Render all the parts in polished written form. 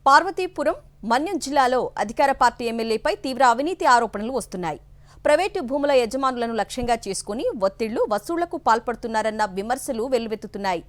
పార్వతీపురం మన్యం జిల్లాలో అధికార పార్టీ ఎమ్మెల్యేపై తీవ్ర అవినీతి ఆరోపణలు వస్తున్నాయి. ప్రైవేటు భూముల యజమానులను లక్ష్యంగా చేసుకుని ఒత్తిళ్లు వసూళ్లకు పాల్పడుతున్నారన్న విమర్శలు వెల్లువెత్తుతున్నాయి.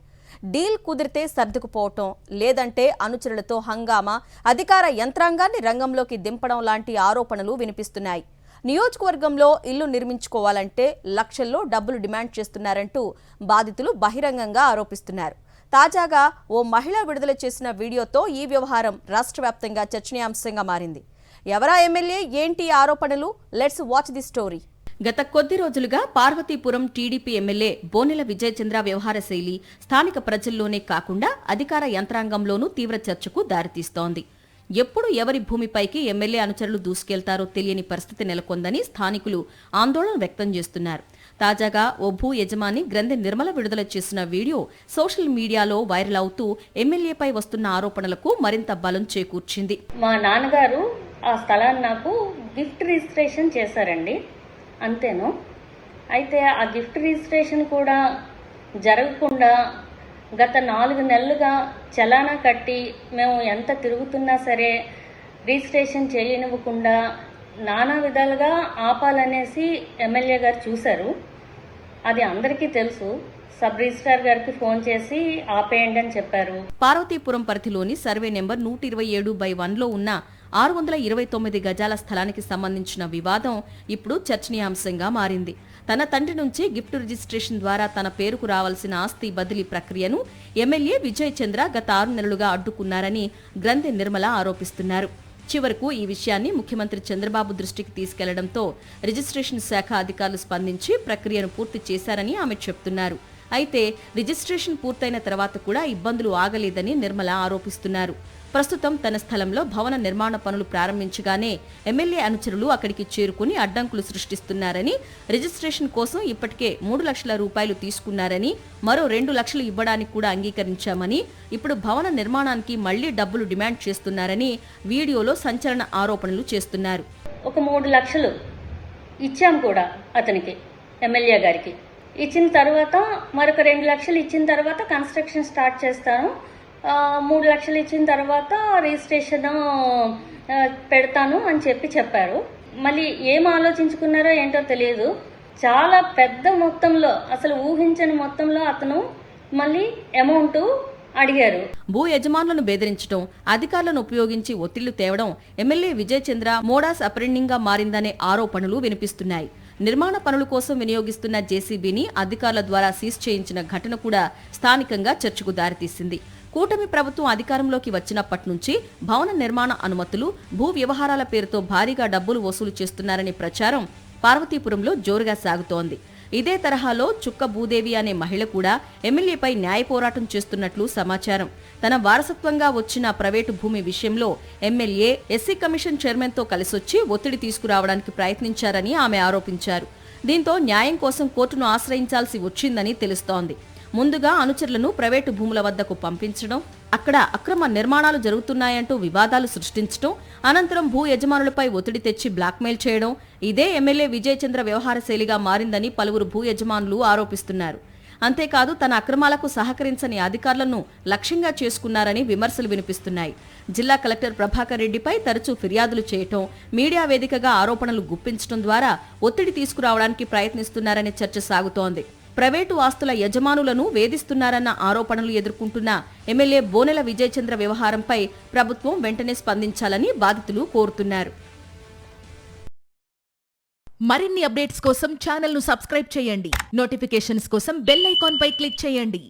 డీల్ కుదిరితే సర్దుకుపోవటం, లేదంటే అనుచరులతో హంగామా, అధికార యంత్రాంగాన్ని రంగంలోకి దింపడం లాంటి ఆరోపణలు వినిపిస్తున్నాయి. నియోజకవర్గంలో ఇల్లు నిర్మించుకోవాలంటే లక్షల్లో డబ్బులు డిమాండ్ చేస్తున్నారంటూ బాధితులు బహిరంగంగా ఆరోపిస్తున్నారు. తాజాగా ఓ మహిళ విడుదల చేసిన వీడియోతో ఈ వ్యవహారం రాష్ట్ర వ్యాప్తంగా చర్చనీయాంశంగా మారింది. ఎవరా ఎమ్మెల్యే, ఏంటి ఆరోపణలు? Let's watch the story. గత కొద్ది రోజులుగా పార్వతీపురం టీడీపీ ఎమ్మెల్యే బోనెల విజయచంద్ర వ్యవహార శైలి స్థానిక ప్రజల్లోనే కాకుండా అధికార యంత్రాంగంలోనూ తీవ్ర చర్చకు దారితీస్తోంది. ఎప్పుడు ఎవరి భూమిపైకి ఎమ్మెల్యే అనుచరులు దూసుకెళ్తారో తెలియని పరిస్థితి నెలకొందని స్థానికులు ఆందోళన వ్యక్తం చేస్తున్నారు. తాజాగా ఓ భూ యజమాని గ్రంథి నిర్మల విడుదల చేసిన వీడియో సోషల్ మీడియాలో వైరల్ అవుతూ ఎమ్మెల్యేపై వస్తున్న ఆరోపణలకు మరింత బలం చేకూర్చింది. మా నాన్నగారు ఆ స్థలాన్ని నాకు గిఫ్ట్ రిజిస్ట్రేషన్ చేశారండి, అంతేను. అయితే ఆ గిఫ్ట్ రిజిస్ట్రేషన్ కూడా జరగకుండా గత 4 నెలలుగా చలానా కట్టి మేము ఎంత తిరుగుతున్నా సరే రిజిస్ట్రేషన్ చేయనివ్వకుండా నానా విధాలుగా ఆపాలనేసి ఎమ్మెల్యే గారు చూశారు. అది అందరికీ తెలుసు. సబ్ రిజిస్ట్రార్ గారికి ఫోన్ చేసి ఆపేయండి అని చెప్పారు. పార్వతీపురం పరిధిలోని సర్వే నెంబర్ 127/1లో ఉన్న 629 గజాల స్థలానికి సంబంధించిన వివాదం ఇప్పుడు చర్చనీయాంశంగా మారింది. తన తండ్రి నుంచి గిఫ్ట్ రిజిస్ట్రేషన్ ద్వారా తన పేరుకు రావాల్సిన ఆస్తి బదిలీ ప్రక్రియను ఎమ్మెల్యే విజయ్ చంద్ర గత 6 నెలలుగా అడ్డుకున్నారని గ్రంథి నిర్మల ఆరోపిస్తున్నారు. చివరకు ఈ విషయాన్ని ముఖ్యమంత్రి చంద్రబాబు దృష్టికి తీసుకెళ్లడంతో రిజిస్ట్రేషన్ శాఖ అధికారులు స్పందించి ప్రక్రియను పూర్తి చేశారని ఆమె చెప్తున్నారు. అయితే రిజిస్ట్రేషన్ పూర్తయిన తర్వాత కూడా ఇబ్బందులు ఆగలేదని నిర్మల ఆరోపిస్తున్నారు. ప్రస్తుతం తన స్థలంలో భవన నిర్మాణ పనులు ప్రారంభించగానే ఎమ్మెల్యే అనుచరులు అక్కడికి చేరుకుని అడ్డంకులు సృష్టిస్తున్నారని, రిజిస్ట్రేషన్ కోసం ఇప్పటికే 3 లక్షల రూపాయలు తీసుకున్నారని, మరో 2 లక్షలు ఇవ్వడానికి కూడా అంగీకరించామని, ఇప్పుడు భవన నిర్మాణానికి మళ్లీ డబ్బులు డిమాండ్ చేస్తున్నారని వీడియోలో సంచలన ఆరోపణలు చేస్తున్నారు. ఒక 3 లక్షలు ఇచ్చాం కూడా అతనికి, ఎమ్మెల్యే గారికి. ఇచ్చిన తర్వాత మరొక 2 లక్షలు ఇచ్చిన తర్వాత కన్స్ట్రక్షన్ స్టార్ట్ చేస్తాను, 3 లక్షలు ఇచ్చిన తర్వాత రిజిస్ట్రేషన్ పెడతాను అని చెప్పారు. మళ్ళీ ఏం ఆలోచించుకున్నారో ఏంటో తెలియదు. చాలా పెద్ద మొత్తంలో, అసలు ఊహించని మొత్తంలో అతను మళ్ళీ అమౌంట్ అడిగారు. భూ యజమానులను బెదిరించడం, అధికారులను ఉపయోగించి ఒత్తిళ్లు తేవడం ఎమ్మెల్యే విజయ్ చంద్ర మోడాస్ అప్రెండింగ్గా మారిందనే ఆరోపణలు వినిపిస్తున్నాయి. నిర్మాణ పనుల కోసం వినియోగిస్తున్న జేసీబీని అధికారుల ద్వారా సీజ్ చేయించిన ఘటన కూడా స్థానికంగా చర్చకు దారితీసింది. కూటమి ప్రభుత్వం అధికారంలోకి వచ్చినప్పటి నుంచి భవన నిర్మాణ అనుమతులు, భూ వ్యవహారాల పేరుతో భారీగా డబ్బులు వసూలు చేస్తున్నారనే ప్రచారం పార్వతీపురంలో జోరుగా సాగుతోంది. ఇదే తరహాలో చుక్క భూదేవి అనే మహిళ కూడా ఎమ్మెల్యేపై న్యాయ పోరాటం చేస్తున్నట్లు సమాచారం. తన వారసత్వంగా వచ్చిన ప్రైవేటు భూమి విషయంలో ఎమ్మెల్యే ఎస్సీ కమిషన్ చైర్మన్తో కలిసొచ్చి ఒత్తిడి తీసుకురావడానికి ప్రయత్నించారని ఆమె ఆరోపించారు. దీంతో న్యాయం కోసం కోర్టును ఆశ్రయించాల్సి వచ్చిందని తెలుస్తోంది. ముందుగా అనుచరులను ప్రైవేటు భూముల వద్దకు పంపించడం, అక్కడ అక్రమ నిర్మాణాలు జరుగుతున్నాయంటూ వివాదాలు సృష్టించడం, అనంతరం భూ యజమానులపై ఒత్తిడి తెచ్చి బ్లాక్మెయిల్ చేయడం ఇదే ఎమ్మెల్యే విజయ్ చంద్ర వ్యవహార శైలిగా మారిందని పలువురు భూ యజమానులు ఆరోపిస్తున్నారు. అంతేకాదు తన అక్రమాలకు సహకరించని అధికారులను లక్ష్యంగా చేసుకున్నారని విమర్శలు వినిపిస్తున్నాయి. జిల్లా కలెక్టర్ ప్రభాకర్ రెడ్డిపై తరచూ ఫిర్యాదులు చేయటం, మీడియా వేదికగా ఆరోపణలు గుప్పించడం ద్వారా ఒత్తిడి తీసుకురావడానికి ప్రయత్నిస్తున్నారనే చర్చ సాగుతోంది. ప్రైవేటు ఆస్తుల యజమానులను వేధిస్తున్నారన్న ఆరోపణలు ఎదుర్కొంటున్న ఎమ్మెల్యే బోనెల విజయ్ చంద్ర వ్యవహారంపై ప్రభుత్వం వెంటనే స్పందించాలని బాధితులు కోరుతున్నారు. మరిన్ని అప్డేట్స్ కోసం ఛానల్ను సబ్స్క్రైబ్ చేయండి. నోటిఫికేషన్స్ కోసం బెల్ ఐకాన్ పై క్లిక్ చేయండి.